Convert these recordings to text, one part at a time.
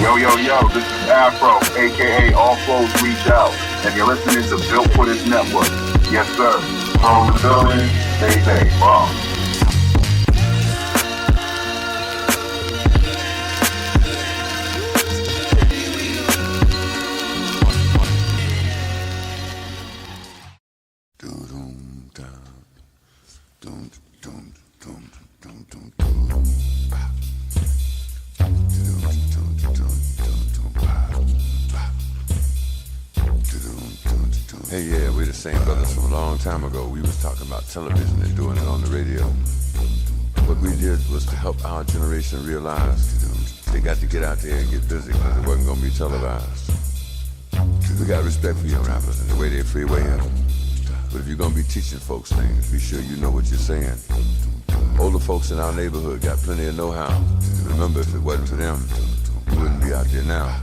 Yo, this is Afro, aka All Flows Reach Out, and you're listening to Built for This Network. Yes, sir. From the building, stay bomb. Hey, yeah, we're the same brothers from a long time ago. We was talking about television and doing it on the radio. What we did was to help our generation realize they got to get out there and get busy because it wasn't going to be televised. We got respect for young rappers and the way they freewaying. But if you're going to be teaching folks things, be sure you know what you're saying. Older folks in our neighborhood got plenty of know-how. Remember, if it wasn't for them, you wouldn't be out there now.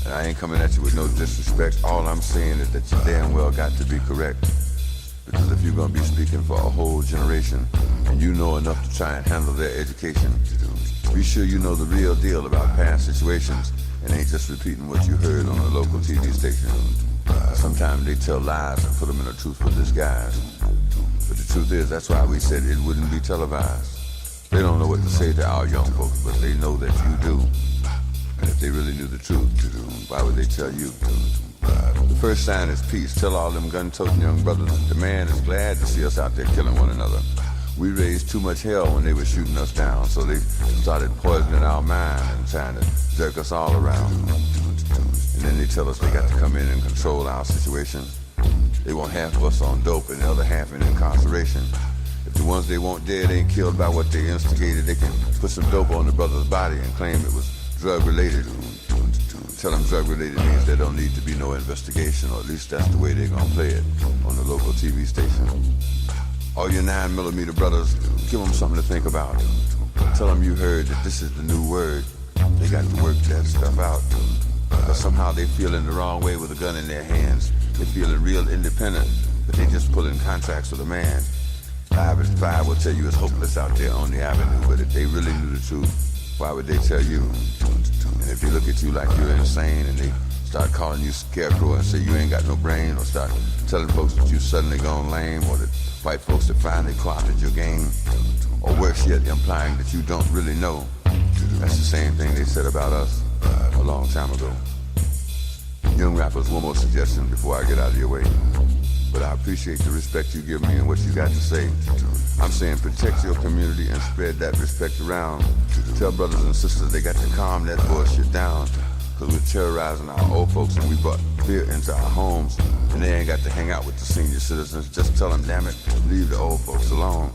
And I ain't coming at you with no disrespect. All I'm saying is that you damn well got to be correct. Because if you're going to be speaking for a whole generation and you know enough to try and handle their education, be sure you know the real deal about past situations and ain't just repeating what you heard on a local TV station. Sometimes they tell lies and put them in a truthful disguise. But the truth is, that's why we said it wouldn't be televised. They don't know what to say to our young folks, but they know that you do. And if they really knew the truth, why would they tell you? The first sign is peace. Tell all them gun-toting young brothers that the man is glad to see us out there killing one another. We raised too much hell when they were shooting us down, so they started poisoning our mind and trying to jerk us all around. And then they tell us they got to come in and control our situation. They want half of us on dope and the other half in incarceration. If the ones they want dead ain't killed by what they instigated, they can put some dope on the brother's body and claim it was drug-related. Tell them drug-related means there don't need to be no investigation, or at least that's the way they're gonna play it on the local TV station. All your 9mm brothers, give them something to think about. Tell them you heard that this is the new word. They got to work that stuff out. But somehow they feeling the wrong way with a gun in their hands. They feeling real independent, but they just pulling contracts with a man. 5 and 5 will tell you it's hopeless out there on the avenue, but if they really knew the truth, why would they tell you? And if they look at you like you're insane and they start calling you scarecrow and say you ain't got no brain, or start telling folks that you suddenly gone lame, or that white folks have finally co-opted your game, or worse yet, implying that you don't really know, that's the same thing they said about us a long time ago. Young rappers, one more suggestion before I get out of your way. But I appreciate the respect you give me and what you got to say. I'm saying protect your community and spread that respect around. Tell brothers and sisters they got to calm that bullshit down, because we're terrorizing our old folks and we brought fear into our homes, and they ain't got to hang out with the senior citizens. Just tell them, damn it, leave the old folks alone.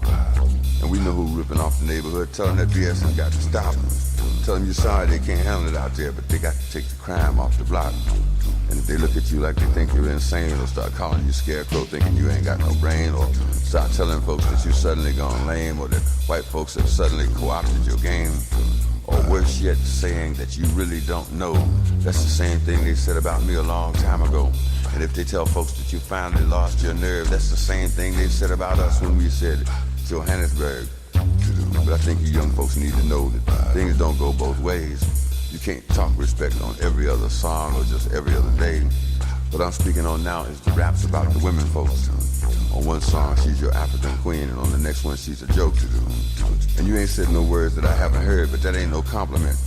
And we know who ripping off the neighborhood. Tell them that BS has got to stop. Tell them you're sorry they can't handle it out there, but they got to take the crime off the block. And if they look at you like they think you're insane, or start calling you scarecrow thinking you ain't got no brain, or start telling folks that you suddenly gone lame, or that white folks have suddenly co-opted your game, or worse yet, saying that you really don't know, that's the same thing they said about me a long time ago. And if they tell folks that you finally lost your nerve, that's the same thing they said about us when we said Johannesburg. But I think you young folks need to know that things don't go both ways. You can't talk respect on every other song or just every other day. What I'm speaking on now is the raps about the women folks. On one song, she's your African queen, and on the next one, she's a joke. And you ain't said no words that I haven't heard, but that ain't no compliment.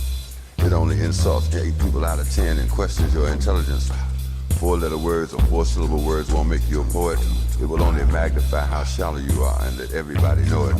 It only insults 8 people out of 10 and questions your intelligence. 4-letter words or 4-syllable words won't make you a poet. It will only magnify how shallow you are and let everybody know it.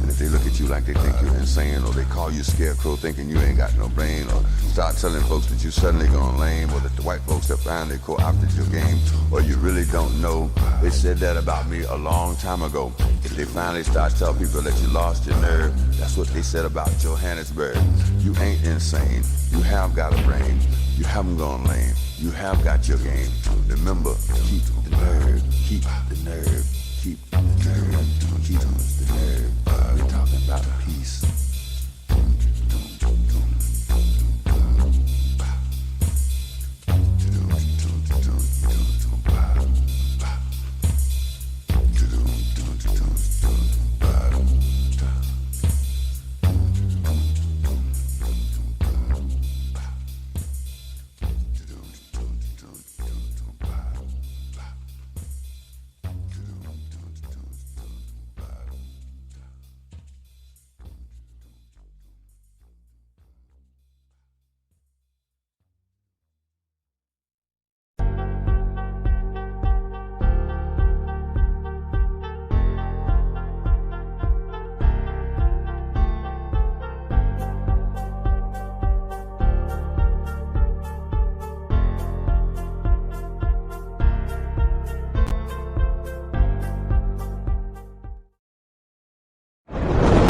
And if they look at you like they think you're insane, or they call you scarecrow thinking you ain't got no brain, or start telling folks that you suddenly gone lame, or that the white folks have finally co-opted your game, or you really don't know, they said that about me a long time ago. If they finally start telling people that you lost your nerve, that's what they said about Johannesburg. You ain't insane. You have got a brain. You haven't gone lame. You have got your game. Remember, keep the nerve. Keep the nerve. Keep the nerve. Keep the nerve. We're talking about peace.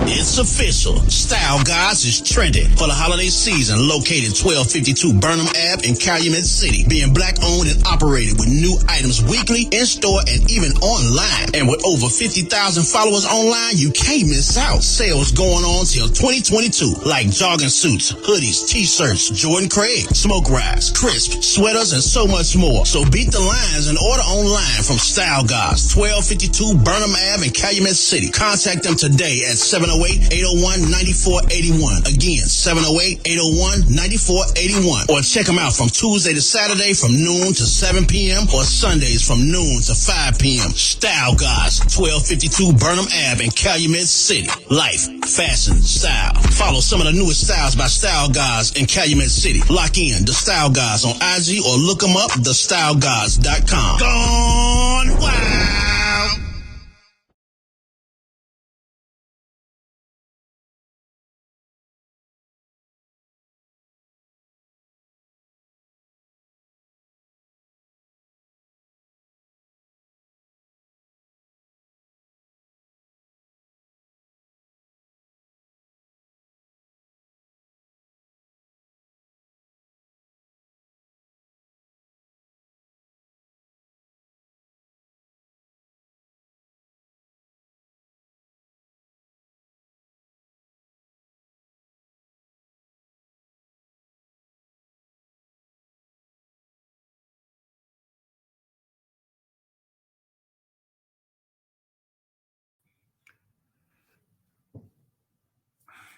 It's official. Style Guys is trending for the holiday season. Located 1252 Burnham Ave in Calumet City. Being black owned and operated with new items weekly, in store, and even online. And with over 50,000 followers online, you can't miss out. Sales going on till 2022. Like jogging suits, hoodies, t-shirts, Jordan Craig, smoke wraps, crisp, sweaters, and so much more. So beat the lines and order online from Style Guys. 1252 Burnham Ave in Calumet City. Contact them today at 708-801-9481. Again, 708-801-9481. Or check them out from Tuesday to Saturday from noon to 7 p.m. or Sundays from noon to 5 p.m. Style Guys, 1252 Burnham Ave in Calumet City. Life, fashion, style. Follow some of the newest styles by Style Guys in Calumet City. Lock in The Style Guys on IG or look them up, thestyleguys.com. Gone wild!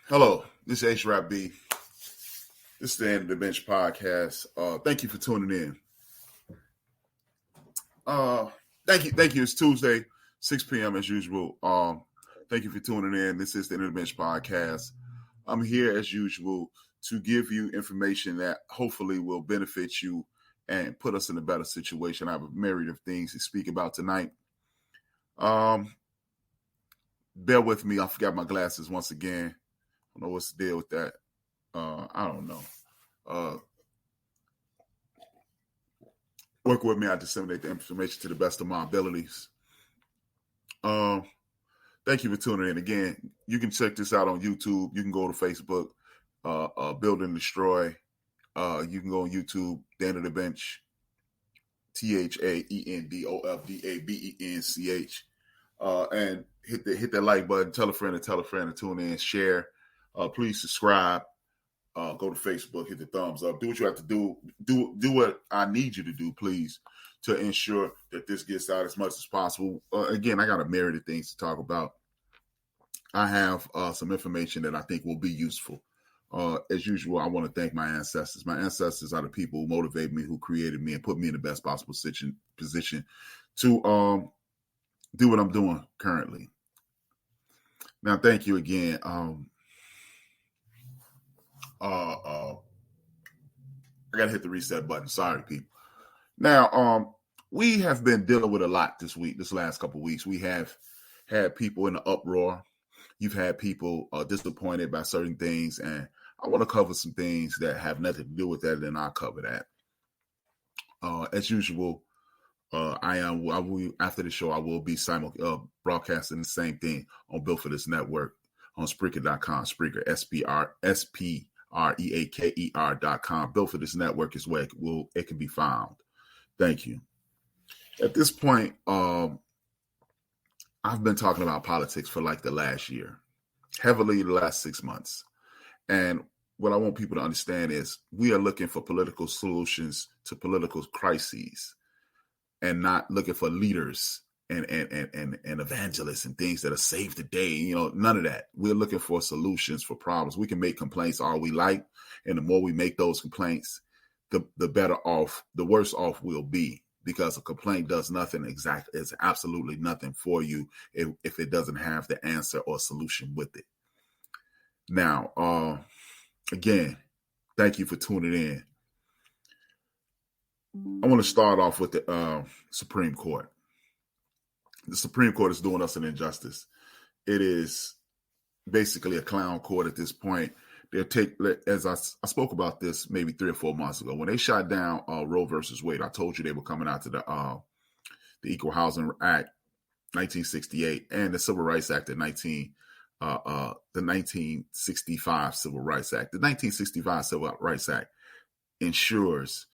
Hello, this is HRap B. This is the End of the Bench podcast. Thank you for tuning in. Thank you. It's Tuesday, 6 p.m. as usual. Thank you for tuning in. This is the End of the Bench podcast. I'm here as usual to give you information that hopefully will benefit you and put us in a better situation. I have a myriad of things to speak about tonight. Bear with me. I forgot my glasses once again. I don't know what's the deal with that. I don't know. Work with me. I disseminate the information to the best of my abilities. Thank you for tuning in. Again, you can check this out on YouTube. You can go to Facebook, Build and Destroy. You can go on YouTube, The End of the Bench, THAENDOFDABENCH. And hit that like button. Tell a friend to tune in, share. Please subscribe. Go to Facebook, hit the thumbs up. Do what you have to do. Do what I need you to do, please, to ensure that this gets out as much as possible. Again, I got a myriad of things to talk about. I have some information that I think will be useful. As usual, I want to thank my ancestors. My ancestors are the people who motivated me, who created me, and put me in the best possible position to do what I'm doing currently. Now, thank you again. I gotta hit the reset button. Sorry, people. Now, we have been dealing with a lot this last couple of weeks. We have had people in the uproar. You've had people disappointed by certain things, and I want to cover some things that have nothing to do with that, and I'll cover that. As usual, after the show, I will be broadcasting the same thing on Built for This Network on Spreaker.com. Spreaker, SPREAKER.com. Built for This Network is where it can be found. Thank you. At this point, I've been talking about politics for like the last year, heavily the last 6 months. And what I want people to understand is we are looking for political solutions to political crises and not looking for leaders and evangelists and things that are saved today. None of that. We're looking for solutions for problems. We can make complaints all we like, and the more we make those complaints, the better off, the worse off we'll be, because a complaint does nothing exactly. It's absolutely nothing for you if it doesn't have the answer or solution with it. Now, again, thank you for tuning in. I want to start off with the Supreme Court. The Supreme Court is doing us an injustice. It is basically a clown court at this point. As I spoke about this maybe 3 or 4 months ago, when they shot down Roe versus Wade, I told you they were coming out to the Equal Housing Act 1968 and the Civil Rights Act of 19 the 1965 Civil Rights Act. The 1965 Civil Rights Act ensures